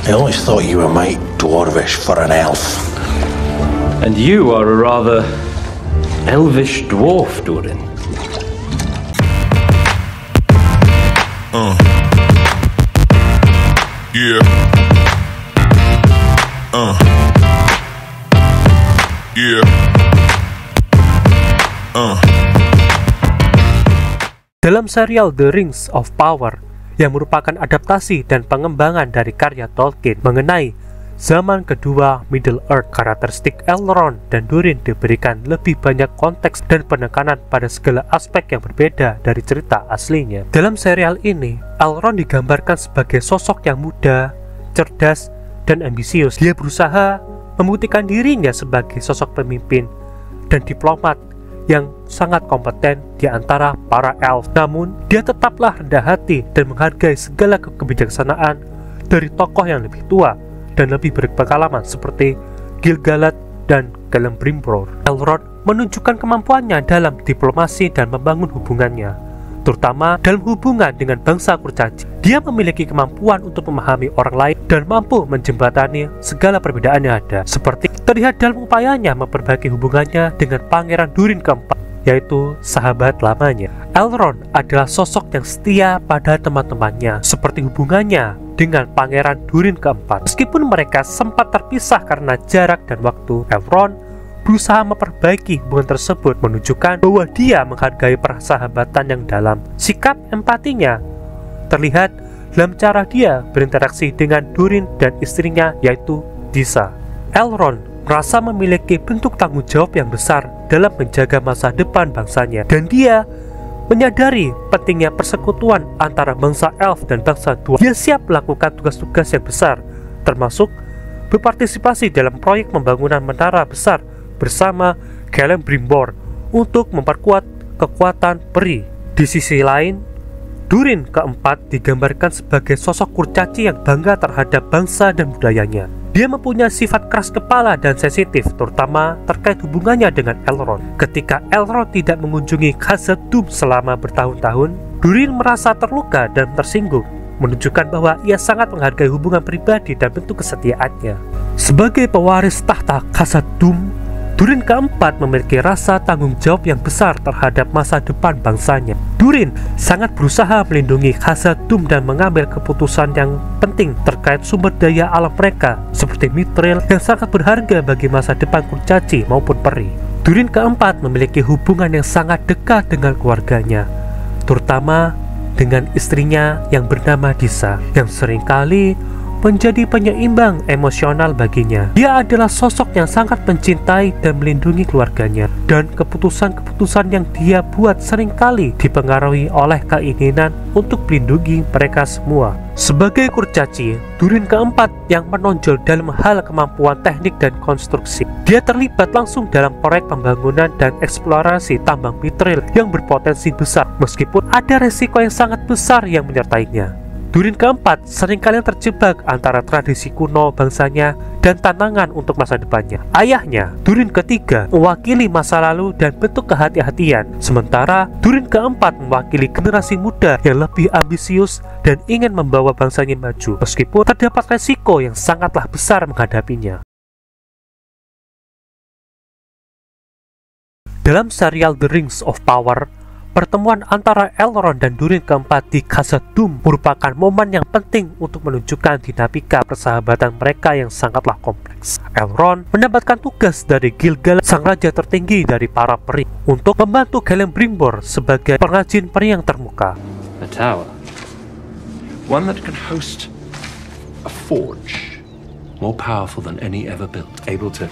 I always thought you were mighty dwarvish for an elf. And you are a rather elvish dwarf, Durin. Yeah. Yeah. Dalam serial The Rings of Power yang merupakan adaptasi dan pengembangan dari karya Tolkien mengenai zaman kedua Middle Earth, karakteristik Elrond dan Durin diberikan lebih banyak konteks dan penekanan pada segala aspek yang berbeda dari cerita aslinya. Dalam serial ini, Elrond digambarkan sebagai sosok yang muda, cerdas, dan ambisius. Dia berusaha membuktikan dirinya sebagai sosok pemimpin dan diplomat yang sangat kompeten di antara para elf. Namun, dia tetaplah rendah hati dan menghargai segala kebijaksanaan dari tokoh yang lebih tua dan lebih berpengalaman seperti Gil-galad dan Celebrimbor. Elrond menunjukkan kemampuannya dalam diplomasi dan membangun hubungannya, terutama dalam hubungan dengan bangsa kurcaci. Dia memiliki kemampuan untuk memahami orang lain dan mampu menjembatani segala perbedaan yang ada, seperti terlihat dalam upayanya memperbaiki hubungannya dengan Pangeran Durin keempat, yaitu sahabat lamanya. Elrond adalah sosok yang setia pada teman-temannya, seperti hubungannya dengan Pangeran Durin keempat. Meskipun mereka sempat terpisah karena jarak dan waktu, Elrond berusaha memperbaiki hubungan tersebut, menunjukkan bahwa dia menghargai persahabatan yang dalam. Sikap empatinya terlihat dalam cara dia berinteraksi dengan Durin dan istrinya, yaitu Disa. Elrond merasa memiliki bentuk tanggung jawab yang besar dalam menjaga masa depan bangsanya, dan dia menyadari pentingnya persekutuan antara bangsa elf dan bangsa dwarf. Dia siap melakukan tugas-tugas yang besar, termasuk berpartisipasi dalam proyek pembangunan menara besar bersama Celebrimbor untuk memperkuat kekuatan peri. Di sisi lain, Durin keempat digambarkan sebagai sosok kurcaci yang bangga terhadap bangsa dan budayanya. Dia mempunyai sifat keras kepala dan sensitif, terutama terkait hubungannya dengan Elrond. Ketika Elrond tidak mengunjungi Khazad-dûm selama bertahun-tahun, Durin merasa terluka dan tersinggung, menunjukkan bahwa ia sangat menghargai hubungan pribadi dan bentuk kesetiaannya. Sebagai pewaris tahta Khazad-dûm, Durin keempat memiliki rasa tanggung jawab yang besar terhadap masa depan bangsanya. Durin sangat berusaha melindungi Khazad-dûm dan mengambil keputusan yang penting terkait sumber daya alam mereka, seperti Mithril yang sangat berharga bagi masa depan kurcaci maupun peri. Durin keempat memiliki hubungan yang sangat dekat dengan keluarganya, terutama dengan istrinya yang bernama Disa, yang seringkali menjadi penyeimbang emosional baginya. Dia adalah sosok yang sangat mencintai dan melindungi keluarganya, dan keputusan-keputusan yang dia buat seringkali dipengaruhi oleh keinginan untuk melindungi mereka semua. Sebagai kurcaci, Durin keempat yang menonjol dalam hal kemampuan teknik dan konstruksi. Dia terlibat langsung dalam proyek pembangunan dan eksplorasi tambang Mithril yang berpotensi besar, meskipun ada resiko yang sangat besar yang menyertainya. Durin keempat seringkali terjebak antara tradisi kuno bangsanya dan tantangan untuk masa depannya. Ayahnya, Durin ketiga, mewakili masa lalu dan bentuk kehati-hatian, sementara Durin keempat mewakili generasi muda yang lebih ambisius dan ingin membawa bangsanya maju, meskipun terdapat resiko yang sangatlah besar menghadapinya. Dalam serial The Rings of Power, pertemuan antara Elrond dan Durin keempat di Khazad-dûm merupakan momen yang penting untuk menunjukkan dinamika persahabatan mereka yang sangatlah kompleks. Elrond mendapatkan tugas dari Gil-galad, sang raja tertinggi dari para peri, untuk membantu Celebrimbor sebagai pengrajin peri yang termuka. A tower, one that can host a forge more powerful than any ever built, able to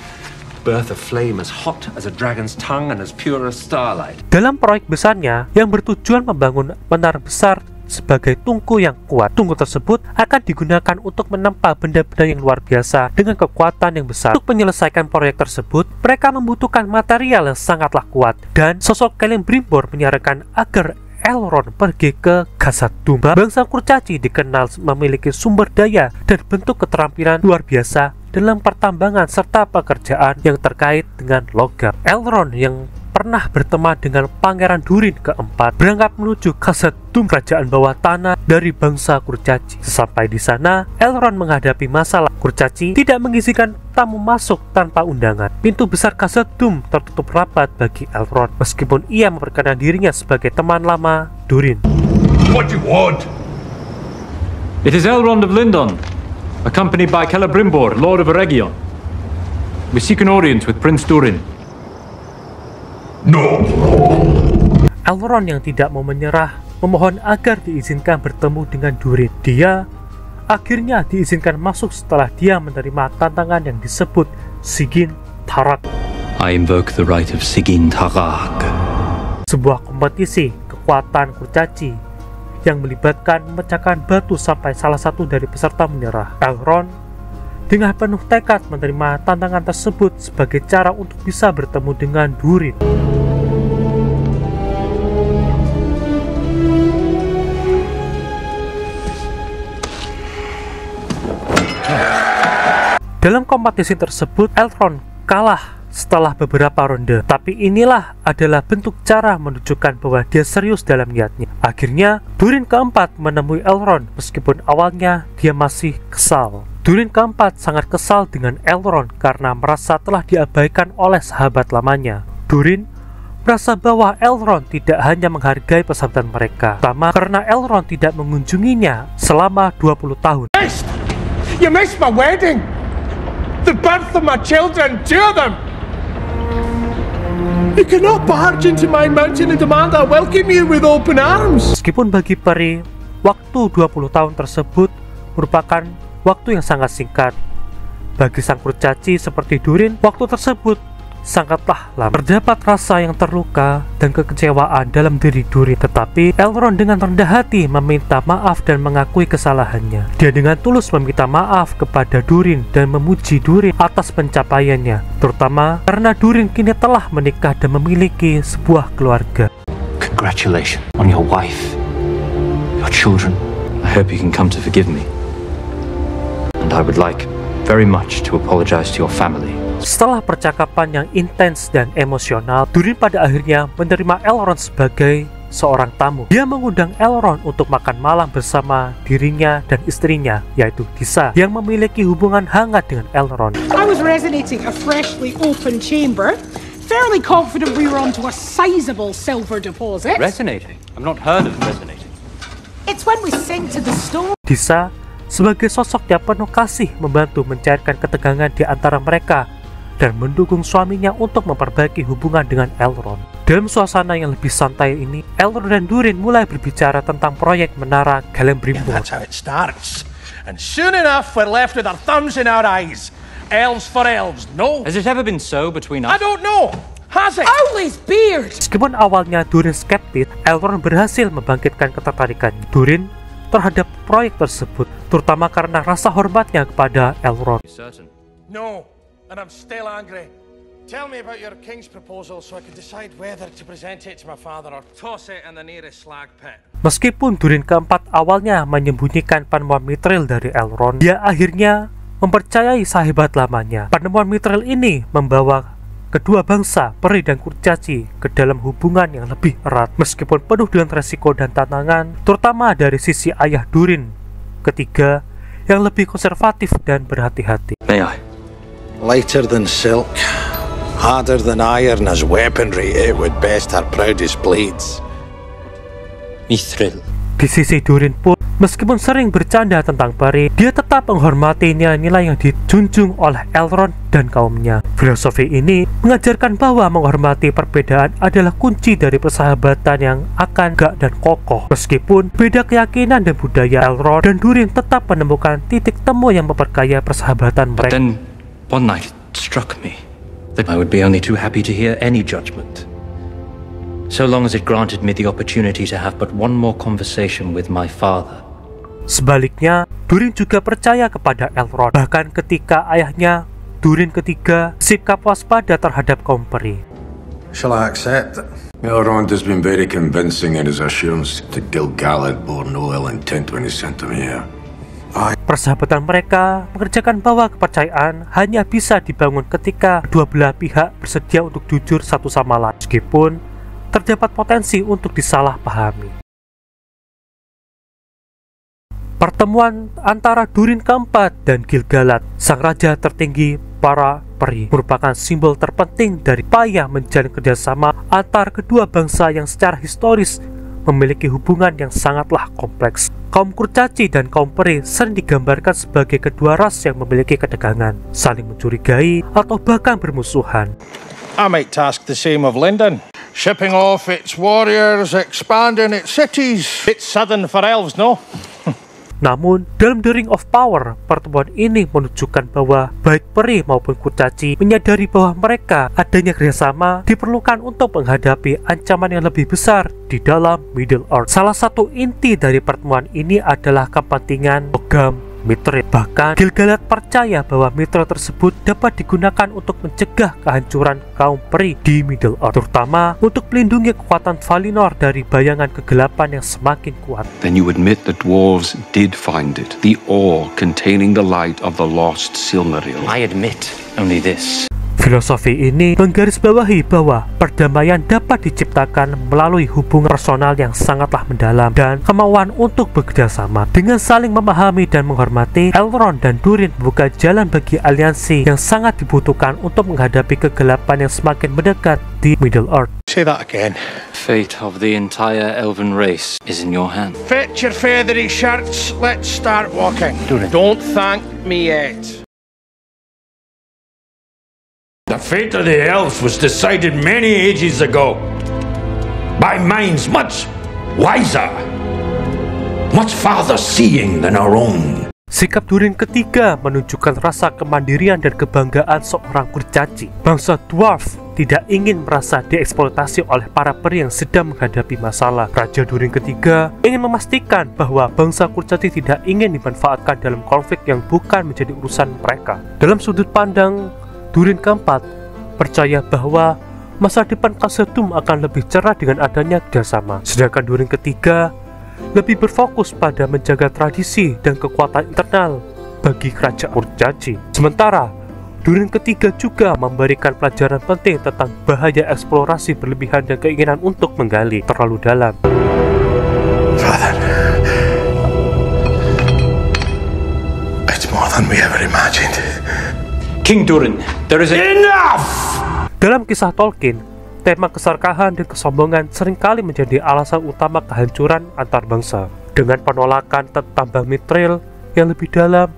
birth a flame as hot as a dragon's tongue and as pure as starlight. Dalam proyek besarnya yang bertujuan membangun menara besar sebagai tungku yang kuat, tungku tersebut akan digunakan untuk menempa benda-benda yang luar biasa dengan kekuatan yang besar. Untuk menyelesaikan proyek tersebut, mereka membutuhkan material yang sangatlah kuat, dan sosok Celebrimbor menyarankan agar Elrond pergi ke Khazad-dûm. Bangsa kurcaci dikenal memiliki sumber daya dan bentuk keterampilan luar biasa dalam pertambangan serta pekerjaan yang terkait dengan logam. Elrond yang pernah berteman dengan Pangeran Durin keempat berangkat menuju Khazad-dûm, kerajaan bawah tanah dari bangsa kurcaci. Sesampai di sana, Elrond menghadapi masalah. Kurcaci tidak mengizinkan tamu masuk tanpa undangan. Pintu besar Khazad-dûm tertutup rapat bagi Elrond, meskipun ia memperkenalkan dirinya sebagai teman lama Durin. What do you want? It is Elrond of Lindon, accompanied by Celebrimbor, Lord of Eregion. We seek an audience with Prince Durin. No! Elrond yang tidak mau menyerah memohon agar diizinkan bertemu dengan Durin. Dia akhirnya diizinkan masuk setelah dia menerima tantangan yang disebut Sigyn Tarag. I invoke the right of Sigyn Tarag. Sebuah kompetisi kekuatan kurcaci yang melibatkan memecahkan batu sampai salah satu dari peserta menyerah. Elrond dengan penuh tekad menerima tantangan tersebut sebagai cara untuk bisa bertemu dengan Durin. Dalam kompetisi tersebut, Elrond kalah setelah beberapa ronde. Tapi inilah adalah bentuk cara menunjukkan bahwa dia serius dalam niatnya. Akhirnya, Durin keempat menemui Elrond meskipun awalnya dia masih kesal. Durin keempat sangat kesal dengan Elrond karena merasa telah diabaikan oleh sahabat lamanya. Durin merasa bahwa Elrond tidak hanya menghargai persahabatan mereka, terutama karena Elrond tidak mengunjunginya selama 20 tahun. You missed my wedding! The birth of my children, two of them! You cannot barge into my mansion and demand I welcome you with open arms! Meskipun bagi peri, waktu 20 tahun tersebut merupakan waktu yang sangat singkat. Bagi sang kurcaci seperti Durin, waktu tersebut sangatlah lama. Terdapat rasa yang terluka dan kekecewaan dalam diri Durin, tetapi Elrond dengan rendah hati meminta maaf dan mengakui kesalahannya. Dia dengan tulus meminta maaf kepada Durin dan memuji Durin atas pencapaiannya, terutama karena Durin kini telah menikah dan memiliki sebuah keluarga. Congratulations on your wife, your children. I hope you can come to forgive me. And I would like very much to apologize to your family. Setelah percakapan yang intens dan emosional, Durin pada akhirnya menerima Elrond sebagai seorang tamu. Dia mengundang Elrond untuk makan malam bersama dirinya dan istrinya, yaitu Disa, yang memiliki hubungan hangat dengan Elrond. I was resonating a freshly opened chamber, fairly confident we were onto a sizable silver deposit. Resonating? I've not heard of resonating. It's when we sing to the stone. Disa sebagai sosok yang penuh kasih membantu mencairkan ketegangan di antara mereka dan mendukung suaminya untuk memperbaiki hubungan dengan Elrond. Dalam suasana yang lebih santai ini, Elrond dan Durin mulai berbicara tentang proyek menara Celebrimbor. That's how it starts. And soon enough, we're left with our thumbs in our eyes. Elves for elves, no? Has it ever been so between us? I don't know. Has it? Owly's beard! Meskipun awalnya Durin skeptis, Elrond berhasil membangkitkan ketertarikannya Durin terhadap proyek tersebut, terutama karena rasa hormatnya kepada Elrond. Certain. No. And I'm still angry. Tell me about your king's proposal so I can decide whether to present it to my father or toss it in the nearest slag pit. Meskipun Durin keempat awalnya menyembunyikan penemuan Mithril dari Elrond, dia akhirnya mempercayai sahabat lamanya. Penemuan Mithril ini membawa kedua bangsa, peri dan kurcaci, ke dalam hubungan yang lebih erat. Meskipun penuh dengan resiko dan tantangan, terutama dari sisi ayah Durin ketiga yang lebih konservatif dan berhati-hati. May I? Lighter than silk, harder than iron as weaponry, it would best our proudest blades. Mithril. Di sisi Durin pun, meskipun sering bercanda tentang peri, dia tetap menghormati nilai-nilai yang dijunjung oleh Elrond dan kaumnya. Filosofi ini mengajarkan bahwa menghormati perbedaan adalah kunci dari persahabatan yang akan gak dan kokoh. Meskipun beda keyakinan dan budaya, Elrond dan Durin tetap menemukan titik temu yang memperkaya persahabatan mereka. Then one night it struck me that I would be only too happy to hear any judgment, so long as it granted me the opportunity to have but one more conversation with my father. Sebaliknya, Durin juga percaya kepada Elrond, bahkan ketika ayahnya, Durin ketiga, sikap waspada terhadap kaum peri. Shall I accept? Elrond has been very convincing in his assurance that Gil-galad bore no ill intent when he sent him here. Persahabatan mereka mengerjakan bahwa kepercayaan hanya bisa dibangun ketika kedua belah pihak bersedia untuk jujur satu sama lain, meskipun terdapat potensi untuk disalahpahami. Pertemuan antara Durin keempat dan Gil-galad, sang raja tertinggi para peri, merupakan simbol terpenting dari upaya menjalin kerjasama antar kedua bangsa yang secara historis memiliki hubungan yang sangatlah kompleks. Kaum kurcaci dan kaum peri sering digambarkan sebagai kedua ras yang memiliki ketegangan, saling mencurigai, atau bahkan bermusuhan. I might task the same of Lindon. Shipping off its warriors, expanding its cities. It's southern for elves, no? Namun, dalam The Ring of Power, pertemuan ini menunjukkan bahwa baik peri maupun kurcaci menyadari bahwa mereka adanya kerjasama diperlukan untuk menghadapi ancaman yang lebih besar di dalam Middle Earth. Salah satu inti dari pertemuan ini adalah kepentingan logam Mithril. Bahkan, Gil-galad percaya bahwa Mithril tersebut dapat digunakan untuk mencegah kehancuran kaum peri di Middle Earth, terutama untuk melindungi kekuatan Valinor dari bayangan kegelapan yang semakin kuat. Then you admit the dwarves did find it, the ore containing the light of the lost Silmaril. I admit only this. Filosofi ini menggarisbawahi bahwa perdamaian dapat diciptakan melalui hubungan personal yang sangatlah mendalam dan kemauan untuk bekerjasama. Dengan saling memahami dan menghormati, Elrond dan Durin membuka jalan bagi aliansi yang sangat dibutuhkan untuk menghadapi kegelapan yang semakin mendekat di Middle Earth. Say that again. Fate of the entire elven race is in your hand. Fetch your feathery shirts. Let's start walking. Don't thank me yet. The fate of the elves was decided many ages ago by minds much wiser, much farther seeing than our own. Sikap Durin ketiga menunjukkan rasa kemandirian dan kebanggaan seorang kurcaci. Bangsa dwarf tidak ingin merasa dieksploitasi oleh para peri yang sedang menghadapi masalah. Raja Durin ketiga ingin memastikan bahwa bangsa kurcaci tidak ingin dimanfaatkan dalam konflik yang bukan menjadi urusan mereka. Dalam sudut pandang Durin keempat percaya bahwa masa depan Khazad-dûm akan lebih cerah dengan adanya kerjasama. Sedangkan Durin ketiga lebih berfokus pada menjaga tradisi dan kekuatan internal bagi kerajaan kurcaci. Sementara Durin ketiga juga memberikan pelajaran penting tentang bahaya eksplorasi berlebihan dan keinginan untuk menggali terlalu dalam. Father, it's more than we ever imagined. King Durin, there is Enough! Dalam kisah Tolkien, tema keserakahan dan kesombongan seringkali menjadi alasan utama kehancuran antar bangsa. Dengan penolakan tentang tambang Mithril yang lebih dalam,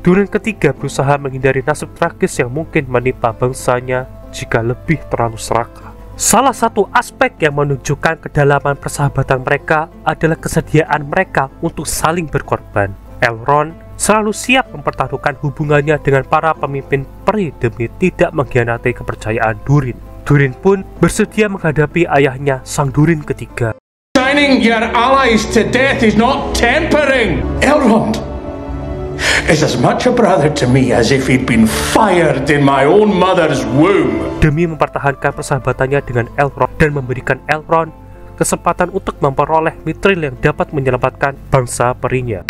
Durin ketiga berusaha menghindari nasib tragis yang mungkin menimpa bangsanya jika lebih terlalu serakah. Salah satu aspek yang menunjukkan kedalaman persahabatan mereka adalah kesediaan mereka untuk saling berkorban. Elrond selalu siap mempertaruhkan hubungannya dengan para pemimpin peri demi tidak mengkhianati kepercayaan Durin. Durin pun bersedia menghadapi ayahnya, Sang Durin ketiga. Signing your allies to death is not tempering. Elrond is as much a brother to me as if he'd been fired in my own mother's womb. Demi mempertahankan persahabatannya dengan Elrond dan memberikan Elrond kesempatan untuk memperoleh Mithril yang dapat menyelamatkan bangsa perinya.